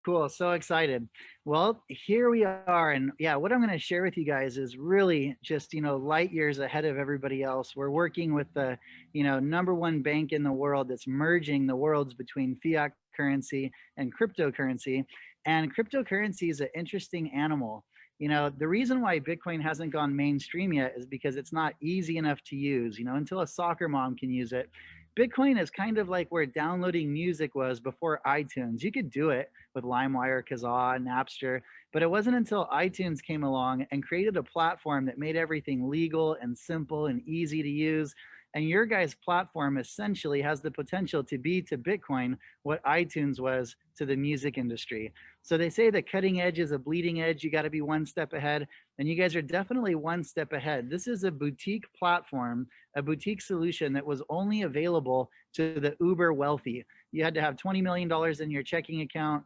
Cool. So excited. Well, here we are. And yeah, what I'm going to share with you guys is really just, light years ahead of everybody else. We're working with the, number one bank in the world that's merging the worlds between fiat currency and cryptocurrency. And cryptocurrency is an interesting animal. The reason why Bitcoin hasn't gone mainstream yet is because it's not easy enough to use, until a soccer mom can use it. Bitcoin is kind of like where downloading music was before iTunes. You could do it with LimeWire, Kazaa, Napster, but it wasn't until iTunes came along and created a platform that made everything legal and simple and easy to use. And your guys' platform essentially has the potential to be to Bitcoin what iTunes was to the music industry. So they say the cutting edge is a bleeding edge. You got to be one step ahead. And you guys are definitely one step ahead. This is a boutique platform, a boutique solution that was only available to the uber wealthy. You had to have $20 million in your checking account.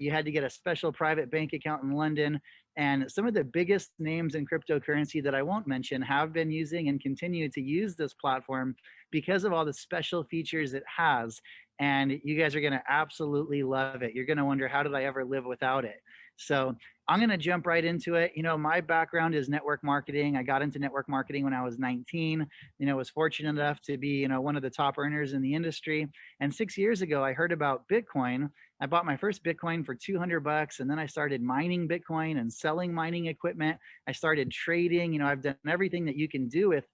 You had to get a special private bank account in London. And some of the biggest names in cryptocurrency that I won't mention have been using and continue to use this platform because of all the special features it has. And you guys are going to absolutely love it. You're going to wonder, how did I ever live without it? So I'm going to jump right into it. My background is network marketing. I got into network marketing when I was 19. Was fortunate enough to be, one of the top earners in the industry. And 6 years ago, I heard about Bitcoin. I bought my first Bitcoin for $200, and then I started mining Bitcoin and selling mining equipment. I started trading. I've done everything that you can do with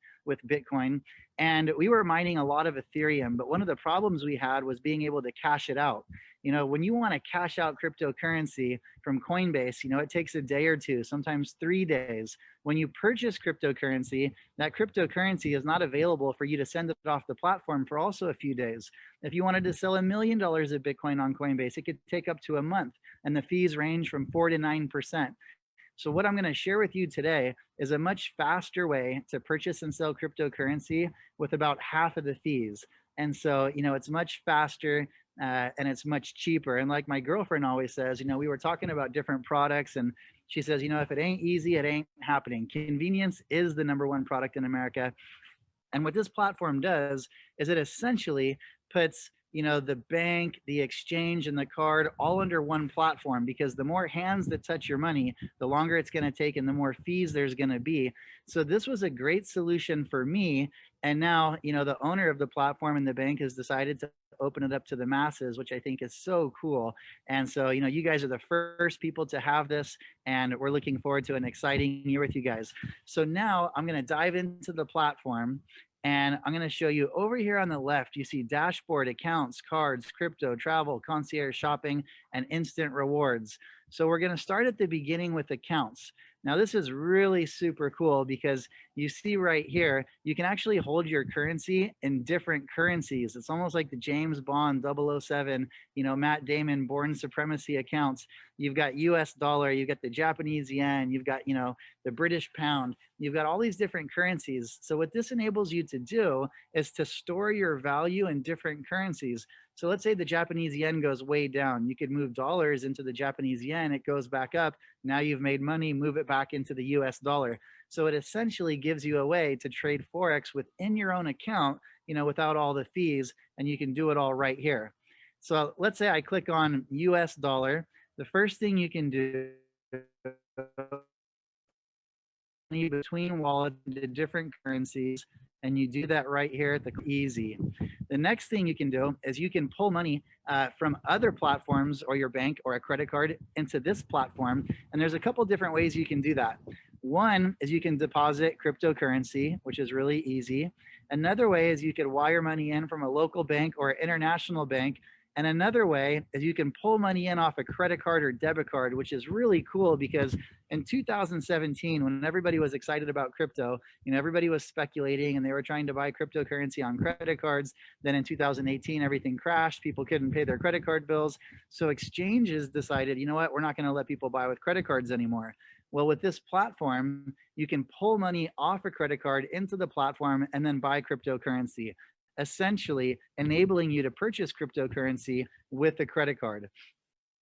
Bitcoin. And we were mining a lot of Ethereum, but one of the problems we had was being able to cash it out. When you want to cash out cryptocurrency from Coinbase, it takes a day or two, sometimes 3 days. When you purchase cryptocurrency, that cryptocurrency is not available for you to send it off the platform for also a few days. If you wanted to sell $1 million of Bitcoin on Coinbase, it could take up to a month, and the fees range from 4 to 9%. So what I'm going to share with you today is a much faster way to purchase and sell cryptocurrency with about half of the fees. And so, it's much faster and it's much cheaper. And like my girlfriend always says, we were talking about different products, and she says, if it ain't easy, it ain't happening. Convenience is the number one product in America. And what this platform does is it essentially puts the bank, the exchange, and the card all under one platform, because the more hands that touch your money, the longer it's going to take and the more fees there's going to be. So this was a great solution for me. And now, the owner of the platform and the bank has decided to open it up to the masses, which I think is so cool. And so, you guys are the first people to have this, and we're looking forward to an exciting year with you guys. So now I'm going to dive into the platform. And I'm going to show you over here on the left, you see dashboard, accounts, cards, crypto, travel, concierge shopping, and instant rewards. So we're going to start at the beginning with accounts. Now, this is really super cool because you see right here, you can actually hold your currency in different currencies. It's almost like the James Bond 007, Matt Damon, Born Supremacy accounts. You've got US dollar, you've got the Japanese yen, you've got, the British pound. You've got all these different currencies. So what this enables you to do is to store your value in different currencies. So let's say the Japanese yen goes way down. You could move dollars into the Japanese yen. It goes back up. Now you've made money, move it back into the US dollar. So it essentially gives you a way to trade Forex within your own account, without all the fees, and you can do it all right here. So let's say I click on US dollar. The first thing you can do between wallets into different currencies, and you do that right here at the easy. The next thing you can do is you can pull money from other platforms or your bank or a credit card into this platform. And there's a couple different ways you can do that. One is you can deposit cryptocurrency, which is really easy. Another way is you could wire money in from a local bank or international bank. And another way is you can pull money in off a credit card or debit card, which is really cool because in 2017, when everybody was excited about crypto, everybody was speculating and they were trying to buy cryptocurrency on credit cards. Then in 2018, everything crashed. People couldn't pay their credit card bills. So exchanges decided, you know what, we're not going to let people buy with credit cards anymore. Well, with this platform, you can pull money off a credit card into the platform and then buy cryptocurrency, essentially enabling you to purchase cryptocurrency with a credit card.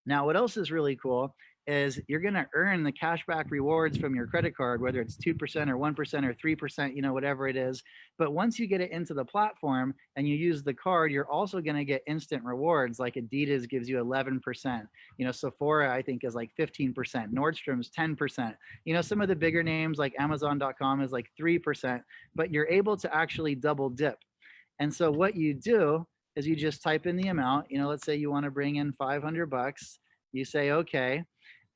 Now, what else is really cool is you're going to earn the cashback rewards from your credit card, whether it's 2% or 1% or 3%, whatever it is. But once you get it into the platform and you use the card, you're also going to get instant rewards. Like Adidas gives you 11%. Sephora, I think, is like 15%. Nordstrom's 10%. Some of the bigger names like Amazon.com is like 3%, but you're able to actually double dip. And so what you do is you just type in the amount. Let's say you want to bring in 500 bucks. You say, okay.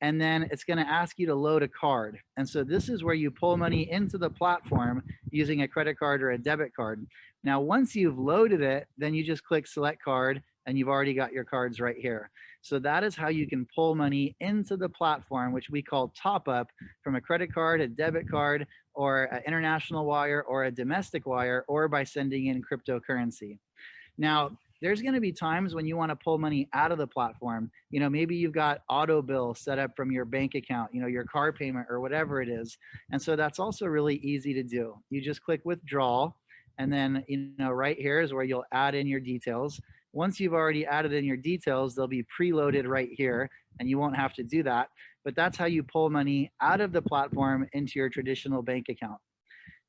And then it's going to ask you to load a card. And so this is where you pull money into the platform using a credit card or a debit card. Now, once you've loaded it, then you just click select card and you've already got your cards right here. So that is how you can pull money into the platform, which we call top up, from a credit card, a debit card, or an international wire, or a domestic wire, or by sending in cryptocurrency. Now, there's going to be times when you want to pull money out of the platform. Maybe you've got auto bill set up from your bank account, your car payment or whatever it is. And so that's also really easy to do. You just click withdrawal, and then, right here is where you'll add in your details. Once you've already added in your details, they'll be preloaded right here, and you won't have to do that. But that's how you pull money out of the platform into your traditional bank account.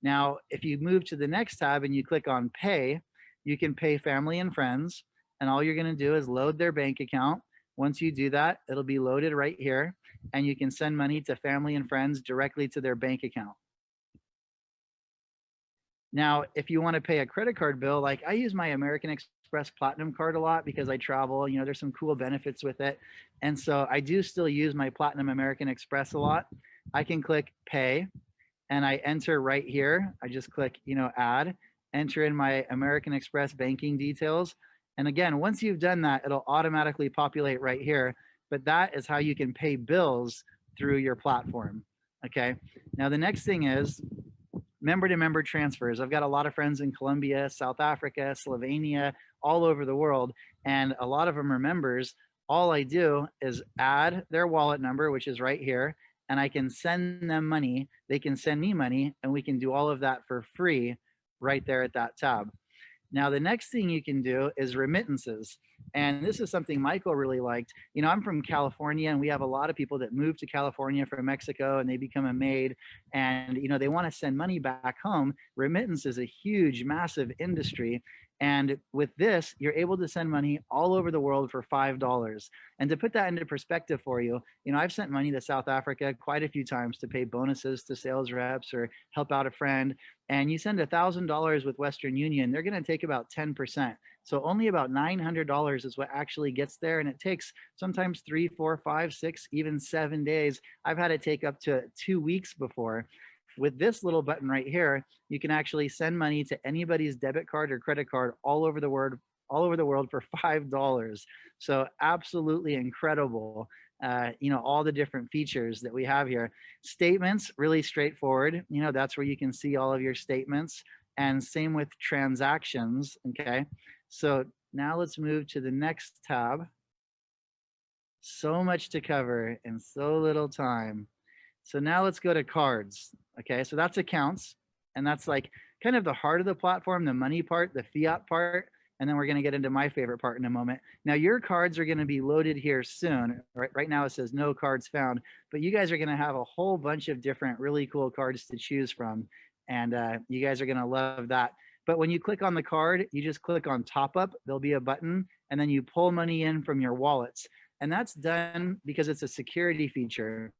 Now, if you move to the next tab and you click on pay, you can pay family and friends, and all you're going to do is load their bank account. Once you do that, it'll be loaded right here, and you can send money to family and friends directly to their bank account. Now, if you want to pay a credit card bill, like I use my American Express Platinum card a lot because I travel, there's some cool benefits with it. And so I do still use my Platinum American Express a lot. I can click pay, and I enter right here. I just click, add, enter in my American Express banking details. And again, once you've done that, it'll automatically populate right here. But that is how you can pay bills through your platform. Okay. Now, the next thing is member-to-member transfers. I've got a lot of friends in Colombia, South Africa, Slovenia, all over the world, and a lot of them are members. All I do is add their wallet number, which is right here, and I can send them money. They can send me money, and we can do all of that for free right there at that tab. Now, the next thing you can do is remittances. And this is something Michael really liked. I'm from California, and we have a lot of people that move to California from Mexico, and they become a maid, and they want to send money back home. Remittance is a huge, massive industry. And with this, you're able to send money all over the world for $5. And to put that into perspective for you, I've sent money to South Africa quite a few times to pay bonuses to sales reps or help out a friend. And you send $1,000 with Western Union, they're going to take about 10%. So only about $900 is what actually gets there. And it takes sometimes 3, 4, 5, 6, even 7 days. I've had it take up to 2 weeks before. With this little button right here, you can actually send money to anybody's debit card or credit card all over the world for $5. So absolutely incredible. All the different features that we have here. Statements, really straightforward. That's where you can see all of your statements, and same with transactions. Okay. So now let's move to the next tab. So much to cover in so little time. So now let's go to cards. Okay, so that's accounts, and that's like kind of the heart of the platform, the money part, the fiat part, and then we're going to get into my favorite part in a moment. Now, your cards are going to be loaded here soon. Right now it says no cards found, but you guys are going to have a whole bunch of different really cool cards to choose from, and you guys are going to love that. But when you click on the card, you just click on top up. There'll be a button, and then you pull money in from your wallets, and that's done because it's a security feature.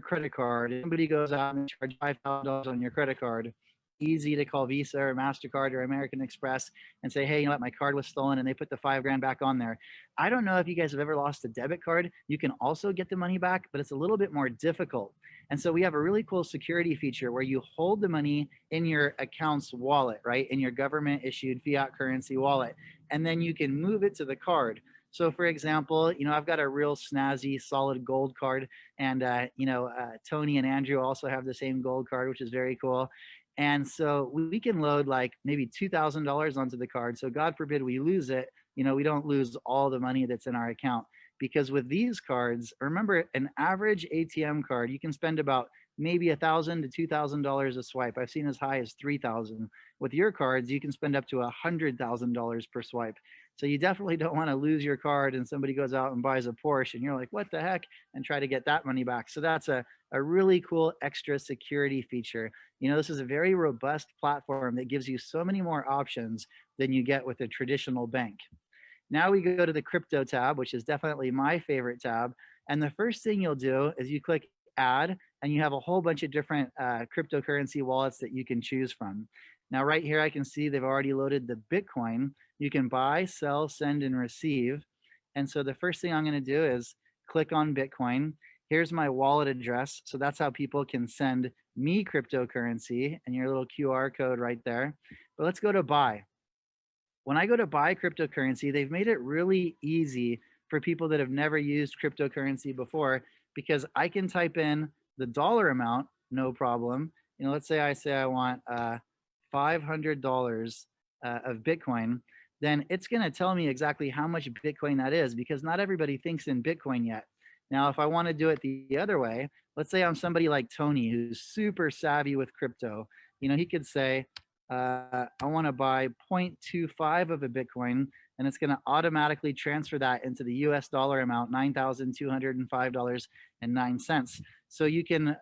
Credit card, if somebody goes out and charge $5,000 on your credit card, easy to call Visa or Mastercard or American Express and say, hey, my card was stolen, and they put the $5 grand back on there. I don't know if you guys have ever lost a debit card. You can also get the money back, but it's a little bit more difficult. And so we have a really cool security feature where you hold the money in your account's wallet, right? In your government issued fiat currency wallet, and then you can move it to the card. So for example, I've got a real snazzy solid gold card, and Tony and Andrew also have the same gold card, which is very cool. And so we can load like maybe $2,000 onto the card. So God forbid we lose it, we don't lose all the money that's in our account. Because with these cards, remember, an average ATM card, you can spend about maybe $1,000 to $2,000 a swipe. I've seen as high as 3,000. With your cards, you can spend up to $100,000 per swipe. So you definitely don't want to lose your card and somebody goes out and buys a Porsche and you're like, what the heck? And try to get that money back. So that's a really cool extra security feature. This is a very robust platform that gives you so many more options than you get with a traditional bank. Now we go to the crypto tab, which is definitely my favorite tab. And the first thing you'll do is you click add, and you have a whole bunch of different cryptocurrency wallets that you can choose from. Now, right here, I can see they've already loaded the Bitcoin. You can buy, sell, send, and receive. And so the first thing I'm going to do is click on Bitcoin. Here's my wallet address. So that's how people can send me cryptocurrency, and your little QR code right there. But let's go to buy. When I go to buy cryptocurrency, they've made it really easy for people that have never used cryptocurrency before, because I can type in the dollar amount, no problem. Let's say I want $500 of Bitcoin, then it's going to tell me exactly how much Bitcoin that is, because not everybody thinks in Bitcoin yet. Now, if I want to do it the other way, let's say I'm somebody like Tony who's super savvy with crypto. He could say, I want to buy 0.25 of a Bitcoin, and it's going to automatically transfer that into the US dollar amount, $9,205.09. So you can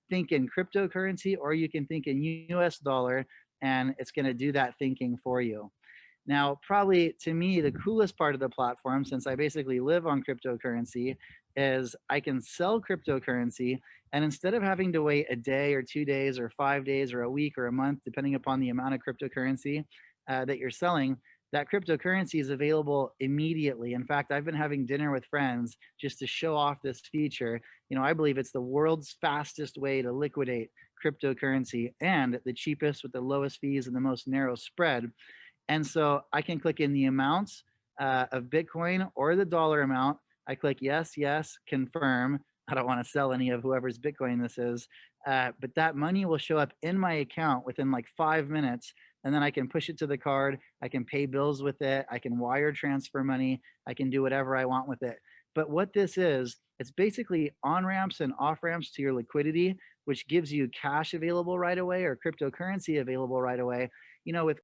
think in cryptocurrency, or you can think in US dollar, and it's going to do that thinking for you. Now, probably to me, the coolest part of the platform, since I basically live on cryptocurrency, is I can sell cryptocurrency. And instead of having to wait a day or 2 days or 5 days or a week or a month, depending upon the amount of cryptocurrency that you're selling, that cryptocurrency is available immediately. In fact, I've been having dinner with friends just to show off this feature. I believe it's the world's fastest way to liquidate cryptocurrency, and the cheapest with the lowest fees and the most narrow spread. And so I can click in the amounts of Bitcoin or the dollar amount. I click yes, yes, confirm. I don't want to sell any of whoever's Bitcoin this is, but that money will show up in my account within like 5 minutes. And then I can push it to the card. I can pay bills with it. I can wire transfer money. I can do whatever I want with it. But what this is, it's basically on ramps and off ramps to your liquidity, which gives you cash available right away or cryptocurrency available right away. With